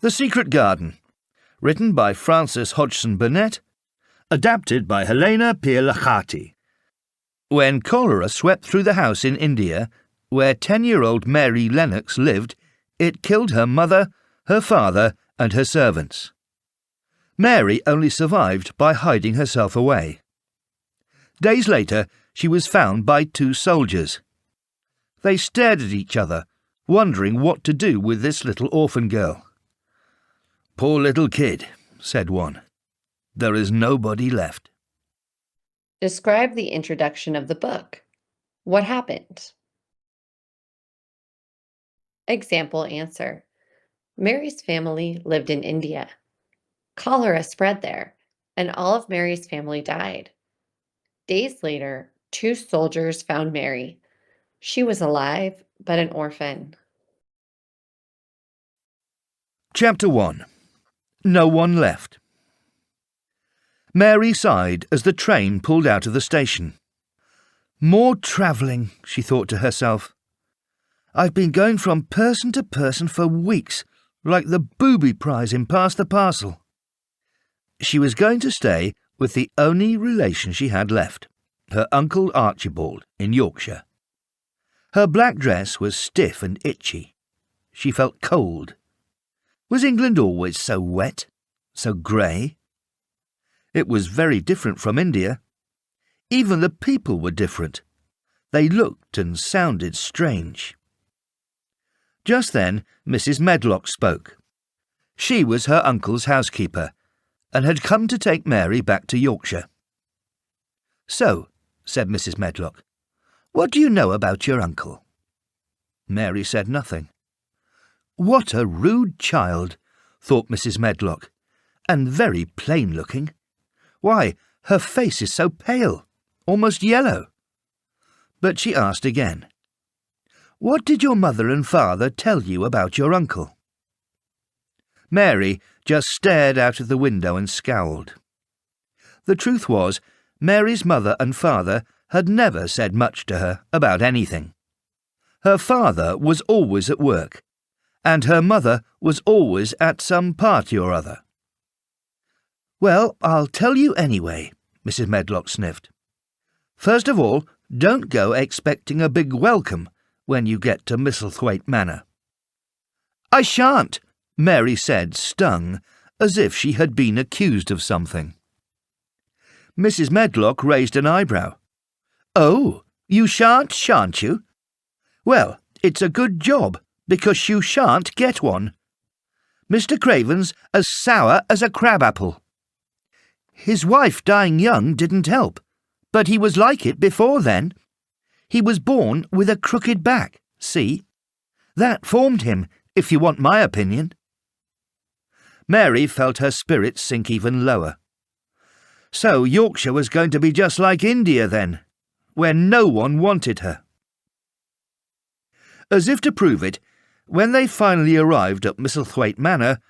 The Secret Garden, written by Frances Hodgson Burnett, adapted by Helena Pierlachati. When cholera swept through the house in India, where 10-year-old Mary Lennox lived, it killed her mother, her father, and her servants. Mary only survived by hiding herself away. Days later, she was found by 2 soldiers. They stared at each other, wondering what to do with this little orphan girl. "Poor little kid," said one. "There is nobody left." Describe the introduction of the book. What happened? Example answer. Mary's family lived in India. Cholera spread there, and all of Mary's family died. Days later, 2 soldiers found Mary. She was alive, but an orphan. Chapter 1. No one left. Mary sighed as the train pulled out of the station. "More travelling," she thought to herself. "I've been going from person to person for weeks, like the booby prize in Pass the Parcel." She was going to stay with the only relation she had left, her Uncle Archibald in Yorkshire. Her black dress was stiff and itchy. She felt cold. Was England always so wet, so grey? It was very different from India. Even the people were different. They looked and sounded strange. Just then, Mrs. Medlock spoke. She was her uncle's housekeeper, and had come to take Mary back to Yorkshire. "So," said Mrs. Medlock, "what do you know about your uncle?" Mary said nothing. "What a rude child," thought Mrs. Medlock, "and very plain-looking. Why, her face is so pale, almost yellow." But she asked again, "What did your mother and father tell you about your uncle?" Mary just stared out of the window and scowled. The truth was, Mary's mother and father had never said much to her about anything. Her father was always at work, and her mother was always at some party or other. "Well, I'll tell you anyway," Mrs. Medlock sniffed. "First of all, don't go expecting a big welcome when you get to Misselthwaite Manor." "I shan't," Mary said, stung, as if she had been accused of something. Mrs. Medlock raised an eyebrow. "Oh, you shan't you? Well, it's a good job, because you shan't get one. Mr. Craven's as sour as a crab-apple. His wife dying young didn't help, but he was like it before then. He was born with a crooked back, see? That formed him, if you want my opinion." Mary felt her spirits sink even lower. So Yorkshire was going to be just like India then, where no one wanted her. As if to prove it, when they finally arrived at Misselthwaite Manor,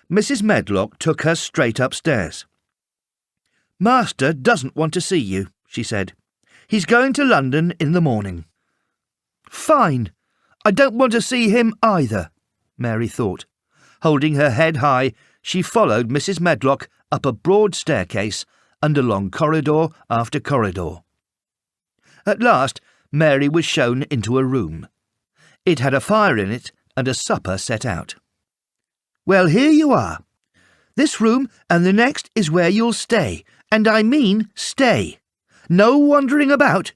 Mrs. Medlock took her straight upstairs. "Master doesn't want to see you," she said. "He's going to London in the morning." "Fine. I don't want to see him either," Mary thought. Holding her head high, she followed Mrs. Medlock up a broad staircase and along corridor after corridor. At last, Mary was shown into a room. It had a fire in it and a supper set out. "Well, here you are. This room and the next is where you'll stay, and I mean stay. No wandering about.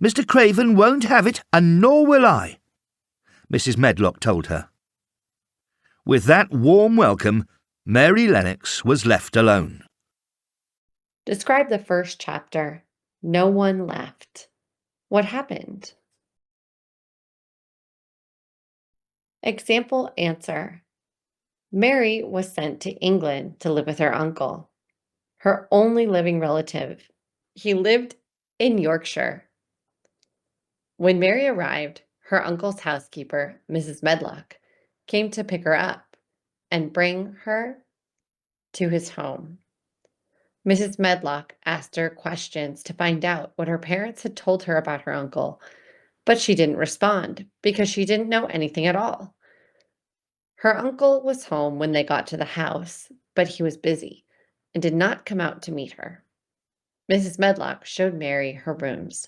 Mr. Craven won't have it, and nor will I," Mrs. Medlock told her. With that warm welcome, Mary Lennox was left alone. Describe the first chapter. No one left. What happened? Example answer. Mary was sent to England to live with her uncle, her only living relative. He lived in Yorkshire. When Mary arrived, her uncle's housekeeper, Mrs. Medlock, came to pick her up and bring her to his home. Mrs. Medlock asked her questions to find out what her parents had told her about her uncle, but she didn't respond because she didn't know anything at all. Her uncle was home when they got to the house, but he was busy and did not come out to meet her. Mrs. Medlock showed Mary her rooms.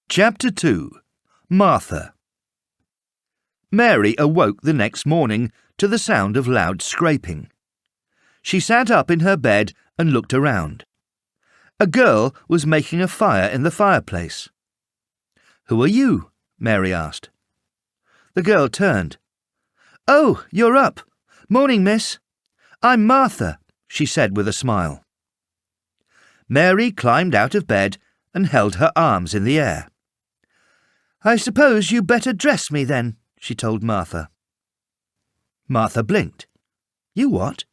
Chapter 2. Martha. Mary awoke the next morning to the sound of loud scraping. She sat up in her bed and looked around. A girl was making a fire in the fireplace. "Who are you?" Mary asked. The girl turned. "Oh, you're up. Morning, miss. I'm Martha," she said with a smile. Mary climbed out of bed and held her arms in the air. "I suppose you better dress me then," she told Martha. Martha blinked. "You what?"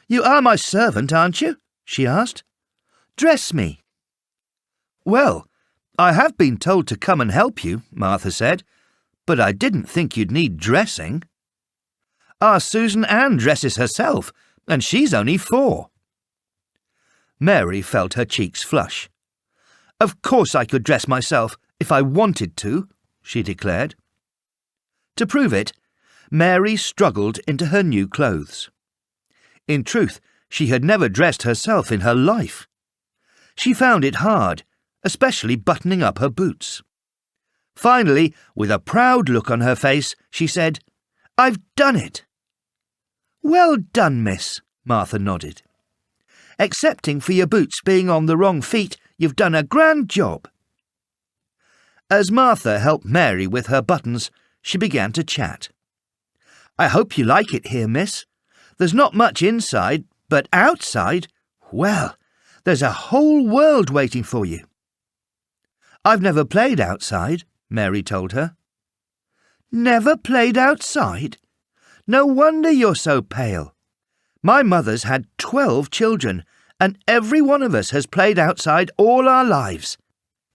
"You are my servant, aren't you?" she asked. "Dress me." "Well, I have been told to come and help you," Martha said, "but I didn't think you'd need dressing. Our Susan Ann dresses herself, and she's only 4. Mary felt her cheeks flush. "Of course I could dress myself if I wanted to," she declared. To prove it, Mary struggled into her new clothes. In truth, she had never dressed herself in her life. She found it hard, especially buttoning up her boots. Finally, with a proud look on her face, she said, "I've done it." "Well done, miss," Martha nodded. "Excepting for your boots being on the wrong feet, you've done a grand job." As Martha helped Mary with her buttons, she began to chat. "I hope you like it here, miss. There's not much inside, but outside, well, there's a whole world waiting for you." "I've never played outside," Mary told her. "Never played outside? No wonder you're so pale. My mother's had 12 children, and every one of us has played outside all our lives,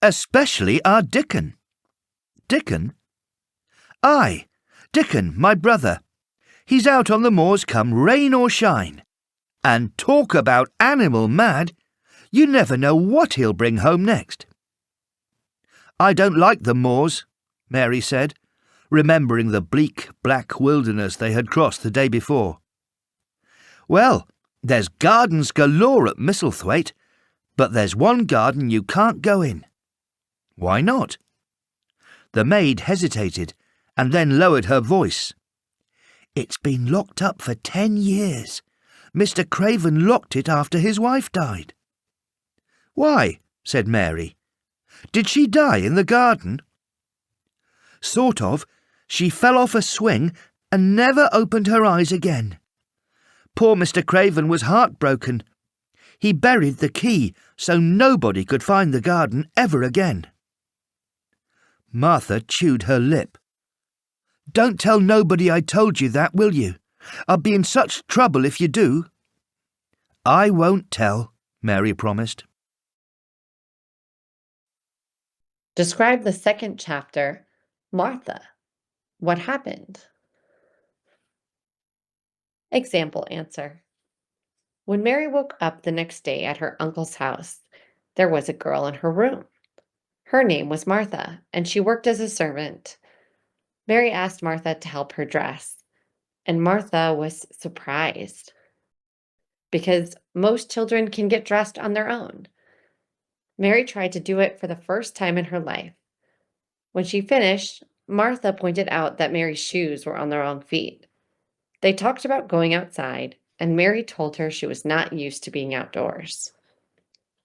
especially our Dickon." "Dickon?" "Aye, Dickon, my brother. He's out on the moors come rain or shine. And talk about animal mad, you never know what he'll bring home next." "I don't like the moors," Mary said, remembering the bleak, black wilderness they had crossed the day before. "Well, there's gardens galore at Misselthwaite, but there's one garden you can't go in." "Why not?" The maid hesitated and then lowered her voice. "It's been locked up for 10 years. Mr. Craven locked it after his wife died." "Why?" said Mary. "Did she die in the garden?" "Sort of. She fell off a swing and never opened her eyes again. Poor Mr. Craven was heartbroken. He buried the key so nobody could find the garden ever again." Martha chewed her lip. "Don't tell nobody I told you that, will you? I'll be in such trouble if you do." "I won't tell," Mary promised. Describe the second chapter, Martha. What happened? Example answer. When Mary woke up the next day at her uncle's house, there was a girl in her room. Her name was Martha, and she worked as a servant. Mary asked Martha to help her dress, and Martha was surprised because most children can get dressed on their own. Mary tried to do it for the first time in her life. When she finished, Martha pointed out that Mary's shoes were on the wrong feet. They talked about going outside, and Mary told her she was not used to being outdoors.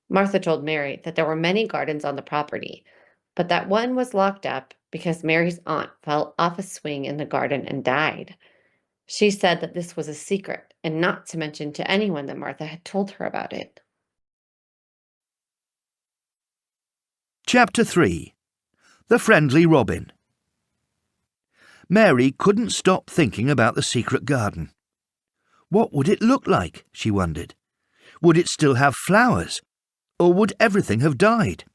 Martha told Mary that there were many gardens on the property, but that one was locked up because Mary's aunt fell off a swing in the garden and died. She said that this was a secret and not to mention to anyone that Martha had told her about it. Chapter 3. The Friendly Robin. Mary couldn't stop thinking about the secret garden. What would it look like, she wondered. Would it still have flowers, or would everything have died?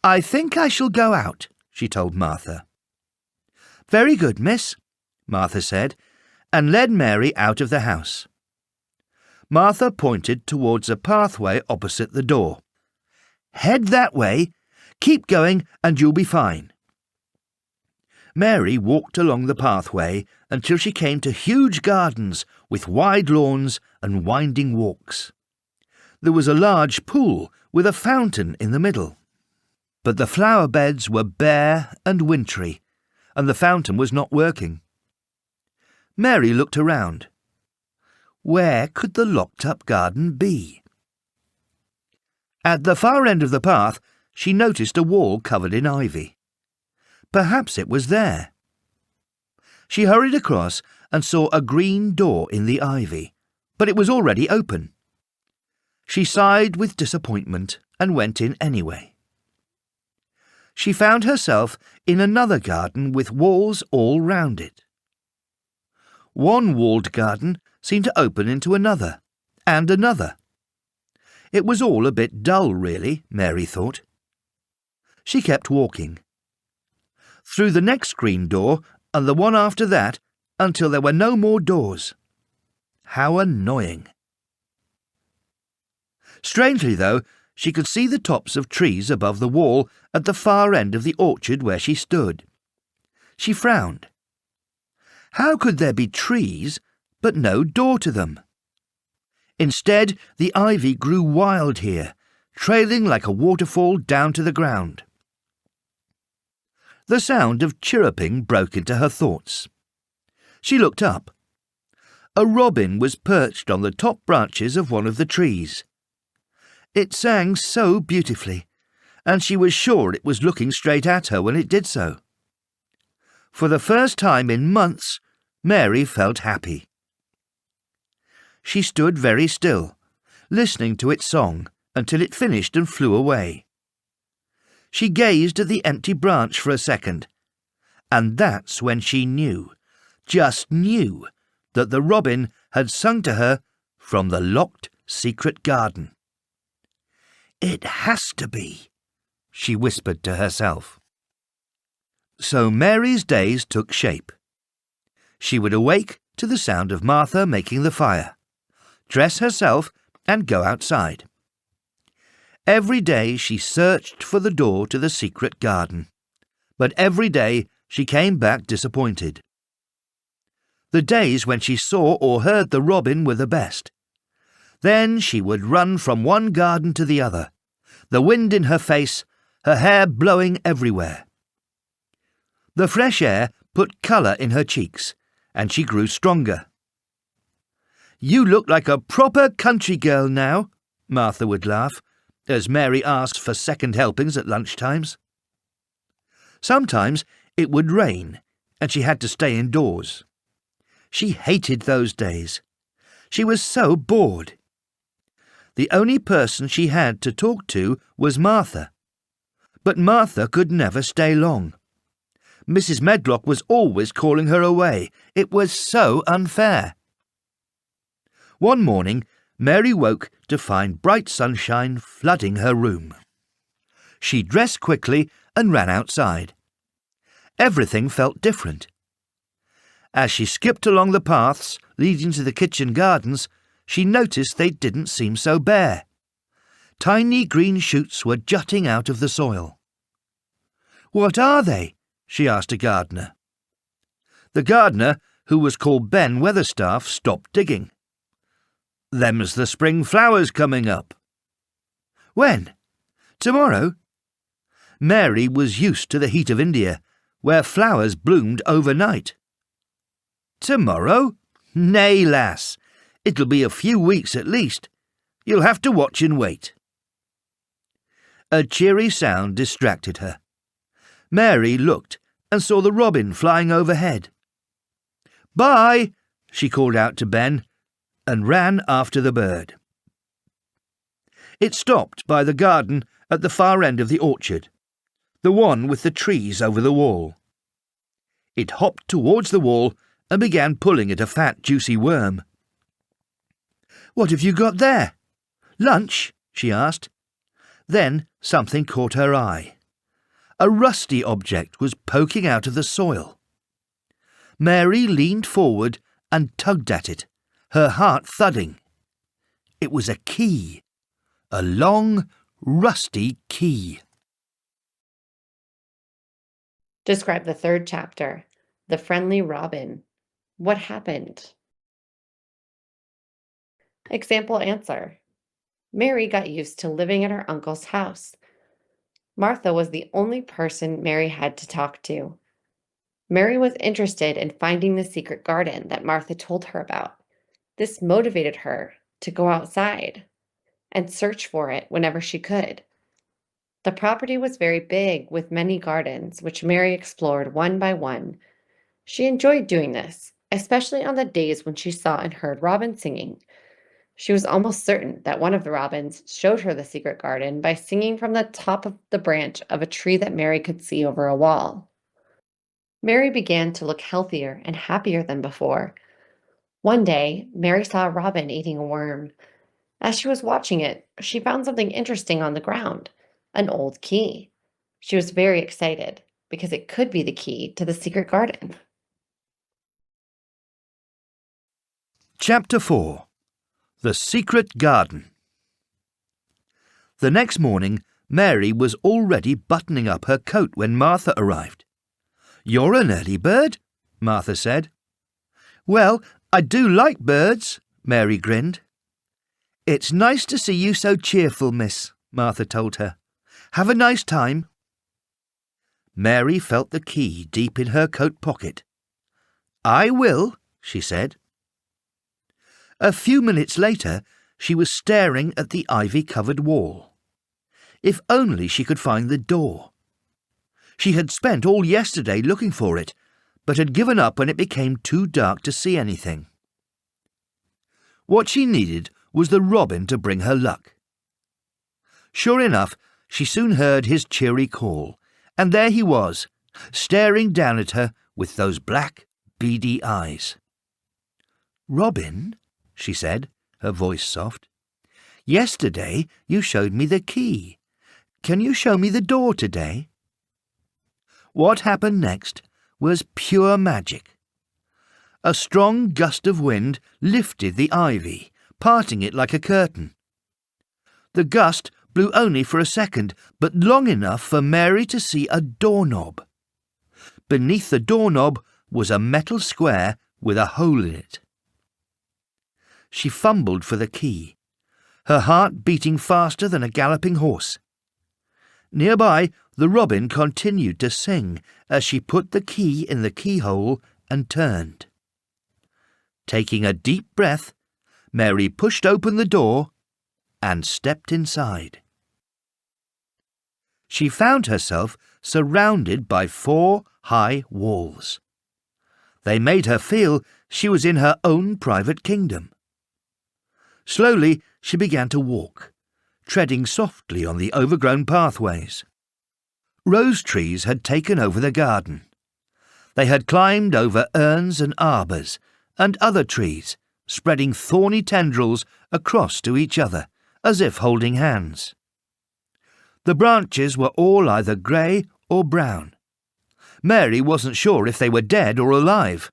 "I think I shall go out," she told Martha. "Very good, miss," Martha said, and led Mary out of the house. Martha pointed towards a pathway opposite the door. "Head that way. Keep going and you'll be fine." Mary walked along the pathway until she came to huge gardens with wide lawns and winding walks. There was a large pool with a fountain in the middle. But the flower beds were bare and wintry, and the fountain was not working. Mary looked around. Where could the locked-up garden be? At the far end of the path, she noticed a wall covered in ivy. Perhaps it was there. She hurried across and saw a green door in the ivy, but it was already open. She sighed with disappointment and went in anyway. She found herself in another garden with walls all round it. One walled garden seemed to open into another, and another. It was all a bit dull, really, Mary thought. She kept walking. Through the next green door, and the one after that, until there were no more doors. How annoying! Strangely, though, she could see the tops of trees above the wall at the far end of the orchard where she stood. She frowned. How could there be trees, but no door to them? Instead, the ivy grew wild here, trailing like a waterfall down to the ground. The sound of chirruping broke into her thoughts. She looked up. A robin was perched on the top branches of one of the trees. It sang so beautifully, and she was sure it was looking straight at her when it did so. For the first time in months, Mary felt happy. She stood very still, listening to its song until it finished and flew away. She gazed at the empty branch for a second, and that's when she knew, just knew, that the robin had sung to her from the locked secret garden. "It has to be," she whispered to herself. So Mary's days took shape. She would awake to the sound of Martha making the fire, dress herself and go outside. Every day she searched for the door to the secret garden, but every day she came back disappointed. The days when she saw or heard the robin were the best. Then she would run from one garden to the other, the wind in her face, her hair blowing everywhere. The fresh air put colour in her cheeks, and she grew stronger. "You look like a proper country girl now," Martha would laugh, as Mary asked for second helpings at lunchtimes. Sometimes it would rain, and she had to stay indoors. She hated those days. She was so bored. The only person she had to talk to was Martha. But Martha could never stay long. Mrs. Medlock was always calling her away. It was so unfair. One morning, Mary woke to find bright sunshine flooding her room. She dressed quickly and ran outside. Everything felt different. As she skipped along the paths leading to the kitchen gardens, she noticed they didn't seem so bare. Tiny green shoots were jutting out of the soil. "What are they?" she asked a gardener. The gardener, who was called Ben Weatherstaff, stopped digging. "Them's the spring flowers coming up." "When? Tomorrow?" Mary was used to the heat of India, where flowers bloomed overnight. "Tomorrow? Nay, lass, it'll be a few weeks at least. You'll have to watch and wait." A cheery sound distracted her. Mary looked and saw the robin flying overhead. "Bye," she called out to Ben, and ran after the bird. It stopped by the garden at the far end of the orchard, the one with the trees over the wall. It hopped towards the wall and began pulling at a fat, juicy worm. "What have you got there? Lunch?" she asked. Then something caught her eye. A rusty object was poking out of the soil. Mary leaned forward and tugged at it, her heart thudding. It was a key, a long, rusty key. Describe the third chapter, The Friendly Robin. What happened? Example answer. Mary got used to living at her uncle's house. Martha was the only person Mary had to talk to. Mary was interested in finding the secret garden that Martha told her about. This motivated her to go outside and search for it whenever she could. The property was very big with many gardens, which Mary explored one by one. She enjoyed doing this, especially on the days when she saw and heard robins singing. She was almost certain that one of the robins showed her the secret garden by singing from the top of the branch of a tree that Mary could see over a wall. Mary began to look healthier and happier than before. One day, Mary saw a robin eating a worm. As she was watching it, she found something interesting on the ground, an old key. She was very excited because it could be the key to the secret garden. Chapter 4. The Secret Garden. The next morning, Mary was already buttoning up her coat when Martha arrived. "You're an early bird," Martha said. "Well, I do like birds," Mary grinned. "It's nice to see you so cheerful, miss," Martha told her. "Have a nice time." Mary felt the key deep in her coat pocket. "I will," she said. A few minutes later, she was staring at the ivy-covered wall. If only she could find the door. She had spent all yesterday looking for it, but had given up when it became too dark to see anything. What she needed was the robin to bring her luck. Sure enough, she soon heard his cheery call, and there he was, staring down at her with those black, beady eyes. "Robin," she said, her voice soft, "yesterday you showed me the key. Can you show me the door today?" What happened next was pure magic. A strong gust of wind lifted the ivy, parting it like a curtain. The gust blew only for a second, but long enough for Mary to see a doorknob. Beneath the doorknob was a metal square with a hole in it. She fumbled for the key, her heart beating faster than a galloping horse. Nearby, the robin continued to sing as she put the key in the keyhole and turned. Taking a deep breath, Mary pushed open the door and stepped inside. She found herself surrounded by 4 high walls. They made her feel she was in her own private kingdom. Slowly, she began to walk, treading softly on the overgrown pathways. Rose trees had taken over the garden. They had climbed over urns and arbours and other trees, spreading thorny tendrils across to each other, as if holding hands. The branches were all either grey or brown. Mary wasn't sure if they were dead or alive.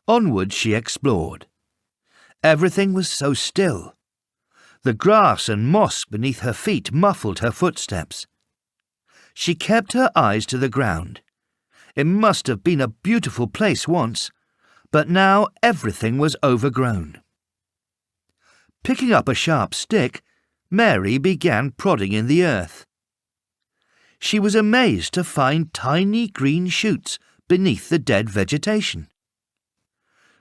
Onward she explored. Everything was so still. The grass and moss beneath her feet muffled her footsteps. She kept her eyes to the ground. It must have been a beautiful place once, but now everything was overgrown. Picking up a sharp stick, Mary began prodding in the earth. She was amazed to find tiny green shoots beneath the dead vegetation.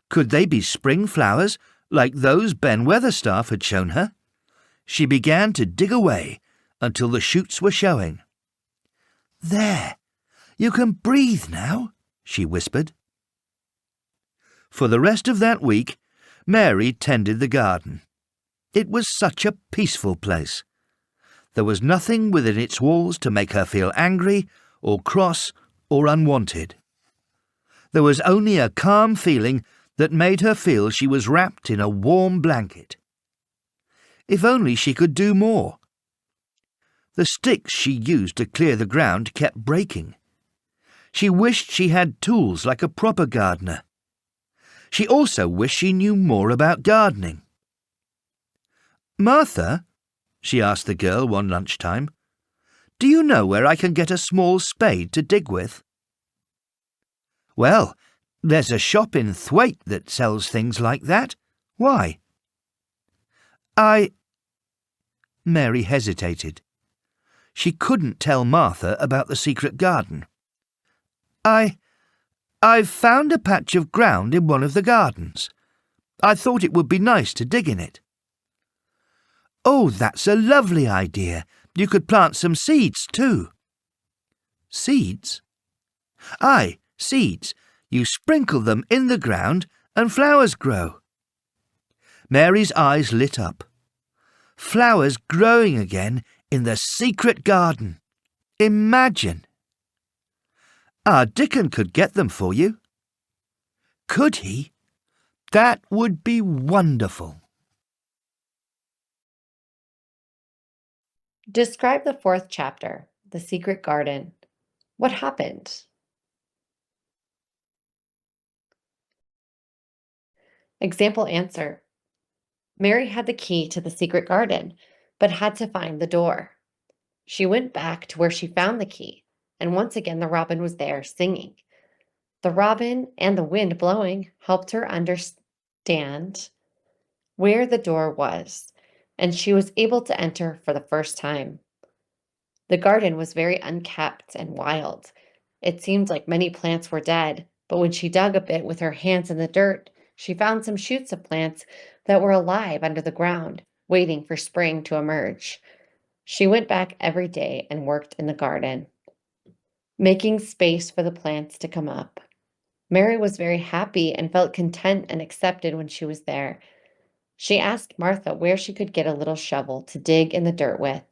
Could they be spring flowers like those Ben Weatherstaff had shown her? She began to dig away until the shoots were showing. "There, you can breathe now," she whispered. For the rest of that week, Mary tended the garden. It was such a peaceful place. There was nothing within its walls to make her feel angry or cross or unwanted. There was only a calm feeling that made her feel she was wrapped in a warm blanket. If only she could do more. The sticks she used to clear the ground kept breaking. She wished she had tools like a proper gardener. She also wished she knew more about gardening. "Martha," she asked the girl one lunchtime, Do you know where I can get a small spade to dig with?" "Well, there's a shop in Thwaite that sells things like that. Why?" Mary hesitated. She couldn't tell Martha about the secret garden. I've found a patch of ground in one of the gardens. I thought it would be nice to dig in it." "Oh, that's a lovely idea. You could plant some seeds too." "Seeds?" "Aye, seeds. You sprinkle them in the ground and flowers grow." Mary's eyes lit up. Flowers growing again in the secret garden. Imagine! Dickon could get them for you." "Could he? That would be wonderful." Describe the fourth chapter, The Secret Garden. What happened? Example answer. Mary had the key to the secret garden, but had to find the door. She went back to where she found the key, and once again the robin was there singing. The robin and the wind blowing helped her understand where the door was, and she was able to enter for the first time. The garden was very unkept and wild. It seemed like many plants were dead, but when she dug a bit with her hands in the dirt, she found some shoots of plants that were alive under the ground, waiting for spring to emerge. She went back every day and worked in the garden, making space for the plants to come up. Mary was very happy and felt content and accepted when she was there. She asked Martha where she could get a little shovel to dig in the dirt with,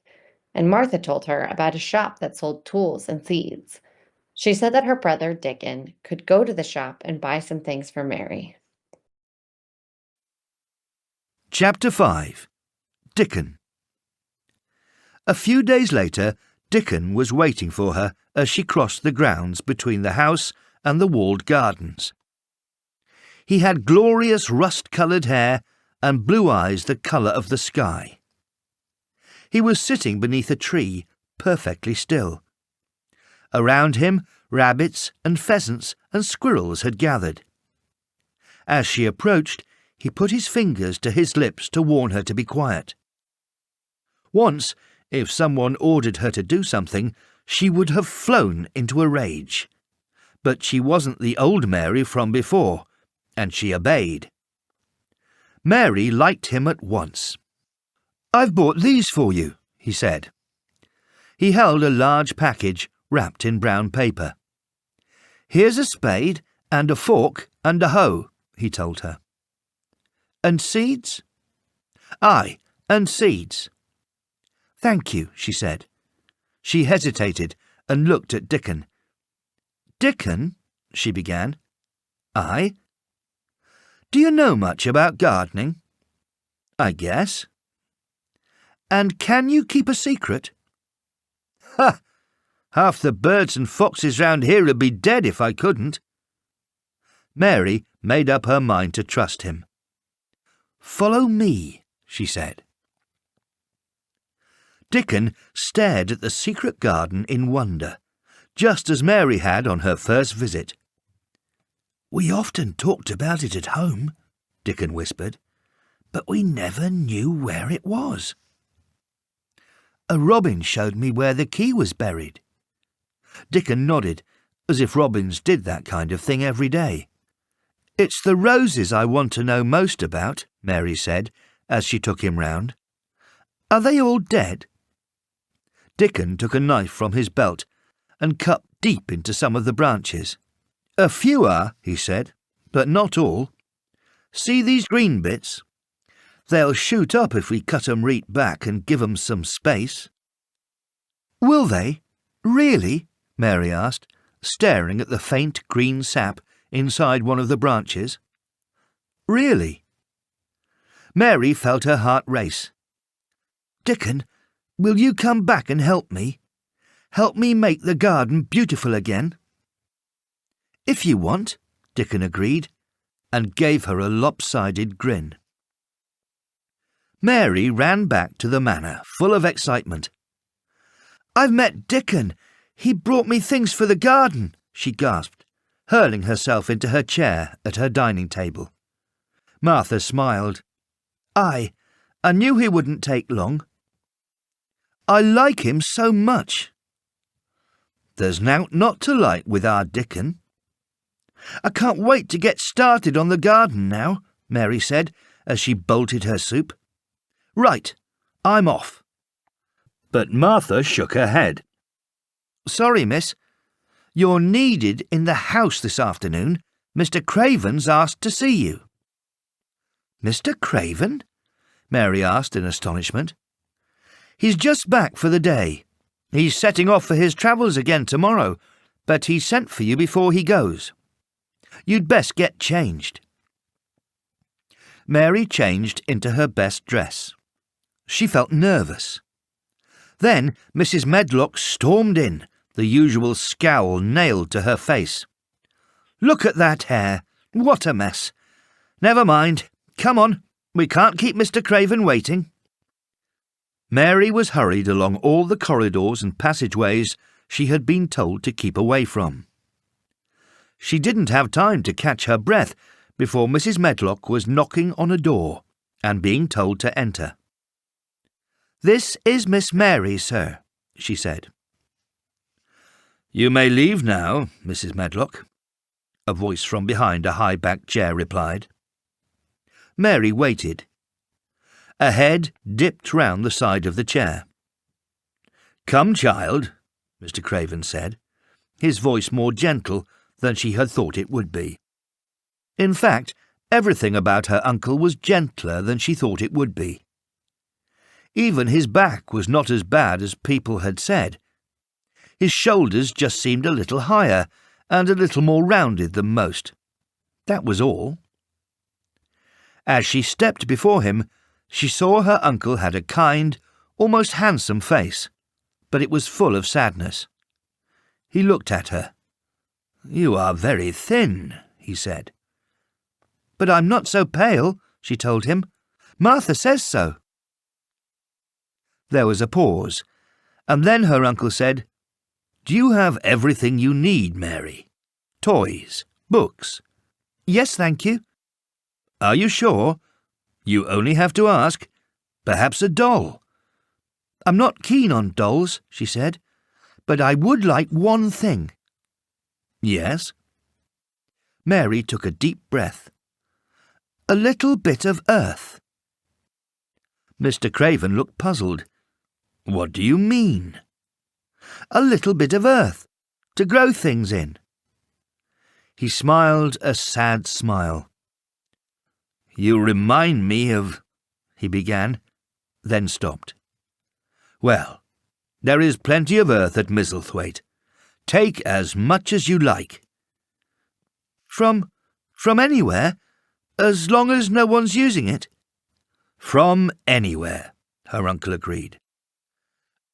and Martha told her about a shop that sold tools and seeds. She said that her brother, Dickon, could go to the shop and buy some things for Mary. Chapter 5. Dickon. A few days later, Dickon was waiting for her as she crossed the grounds between the house and the walled gardens. He had glorious rust-coloured hair and blue eyes the colour of the sky. He was sitting beneath a tree, perfectly still. Around him, rabbits and pheasants and squirrels had gathered. As she approached, he put his fingers to his lips to warn her to be quiet. Once, if someone ordered her to do something, she would have flown into a rage. But she wasn't the old Mary from before, and she obeyed. Mary liked him at once. "I've bought these for you," he said. He held a large package wrapped in brown paper. "Here's a spade and a fork and a hoe," he told her. "And seeds?" "Aye, and seeds." "Thank you," she said. She hesitated and looked at Dickon. "Dickon," she began. "Aye?" "Do you know much about gardening?" "I guess." "And can you keep a secret?" "Ha! Half the birds and foxes round here would be dead if I couldn't." Mary made up her mind to trust him. "Follow me," she said. Dickon stared at the secret garden in wonder, just as Mary had on her first visit. "We often talked about it at home," Dickon whispered, "but we never knew where it was. A robin showed me where the key was buried." Dickon nodded, as if robins did that kind of thing every day. "It's the roses I want to know most about," Mary said, as she took him round. "Are they all dead?" Dickon took a knife from his belt and cut deep into some of the branches. "A few are," he said, "but not all. See these green bits? They'll shoot up if we cut 'em right back and give 'em some space." "Will they? Really?" Mary asked, staring at the faint green sap inside one of the branches. "Really?" Mary felt her heart race. "Dickon, will you come back and help me? Help me make the garden beautiful again?" "If you want," Dickon agreed, and gave her a lopsided grin. Mary ran back to the manor, full of excitement. I've met Dickon. He brought me things for the garden, she gasped, hurling herself into her chair at her dining table. Martha smiled. I knew he wouldn't take long. I like him so much. There's nowt not to like with our Dickon. I can't wait to get started on the garden now, Mary said as she bolted her soup. Right, I'm off. But Martha shook her head. Sorry, miss. You're needed in the house this afternoon. Mr. Craven's asked to see you. Mr. Craven? Mary asked in astonishment. He's just back for the day. He's setting off for his travels again tomorrow, but he sent for you before he goes. You'd best get changed. Mary changed into her best dress. She felt nervous. Then Mrs. Medlock stormed in, the usual scowl nailed to her face. Look at that hair. What a mess. Never mind. Come on. We can't keep Mr. Craven waiting. Mary was hurried along all the corridors and passageways she had been told to keep away from. She didn't have time to catch her breath before Mrs. Medlock was knocking on a door and being told to enter. This is Miss Mary, sir, she said. You may leave now, Mrs. Medlock, a voice from behind a high-backed chair replied. Mary waited. A head dipped round the side of the chair. Come, child, Mr. Craven said, his voice more gentle than she had thought it would be. In fact, everything about her uncle was gentler than she thought it would be. Even his back was not as bad as people had said. His shoulders just seemed a little higher and a little more rounded than most. That was all. As she stepped before him, she saw her uncle had a kind, almost handsome face, but it was full of sadness. He looked at her. You are very thin, he said. But I'm not so pale, she told him. Martha says so. There was a pause, and then her uncle said, Do you have everything you need, Mary? Toys, books? Yes, thank you. Are you sure? You only have to ask. Perhaps a doll. I'm not keen on dolls, she said, but I would like one thing. Yes? Mary took a deep breath. A little bit of earth. Mr. Craven looked puzzled. What do you mean? A little bit of earth, to grow things in. He smiled a sad smile. You remind me of... he began, then stopped. Well, there is plenty of earth at Misselthwaite. Take as much as you like. From anywhere? As long as no one's using it? From anywhere, her uncle agreed.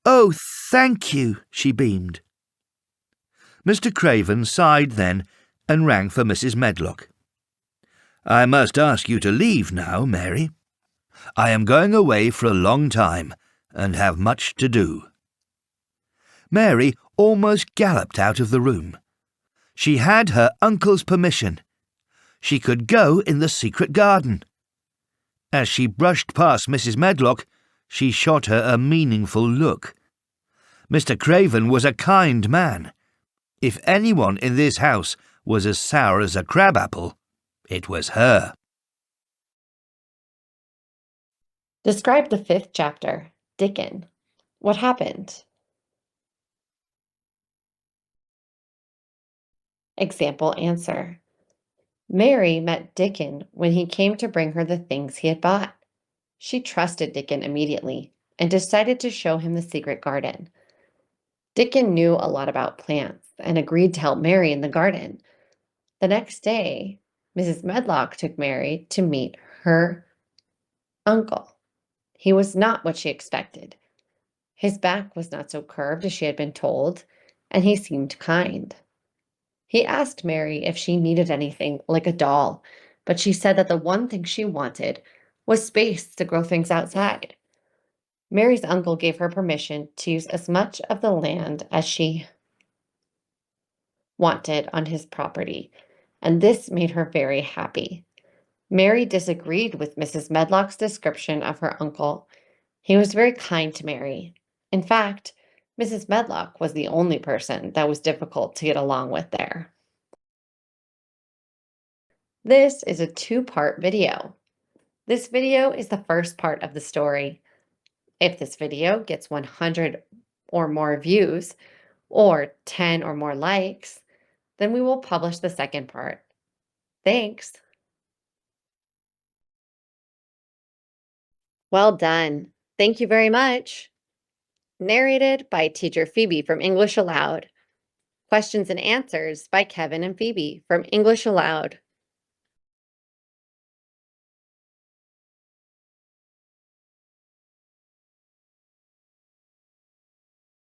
Oh, thank you, she beamed. Mr. Craven sighed then and rang for Mrs. Medlock. I must ask you to leave now, Mary. I am going away for a long time and have much to do. Mary almost galloped out of the room. She had her uncle's permission. She could go in the secret garden. As she brushed past Mrs. Medlock, she shot her a meaningful look. Mr. Craven was a kind man. If anyone in this house was as sour as a crabapple, it was her. Describe the 5th chapter, Dickon. What happened? Example answer. Mary met Dickon when he came to bring her the things he had bought. She trusted Dickon immediately and decided to show him the secret garden. Dickon knew a lot about plants and agreed to help Mary in the garden. The next day, Mrs. Medlock took Mary to meet her uncle. He was not what she expected. His back was not so curved as she had been told, and he seemed kind. He asked Mary if she needed anything like a doll, but she said that the one thing she wanted was space to grow things outside. Mary's uncle gave her permission to use as much of the land as she wanted on his property, and this made her very happy. Mary disagreed with Mrs. Medlock's description of her uncle. He was very kind to Mary. In fact, Mrs. Medlock was the only person that was difficult to get along with there. This is a two-part video. This video is the first part of the story. If this video gets 100 or more views or 10 or more likes, then we will publish the second part. Thanks. Well done. Thank you very much. Narrated by teacher Phoebe from English Aloud. Questions and answers by Kevin and Phoebe from English Aloud.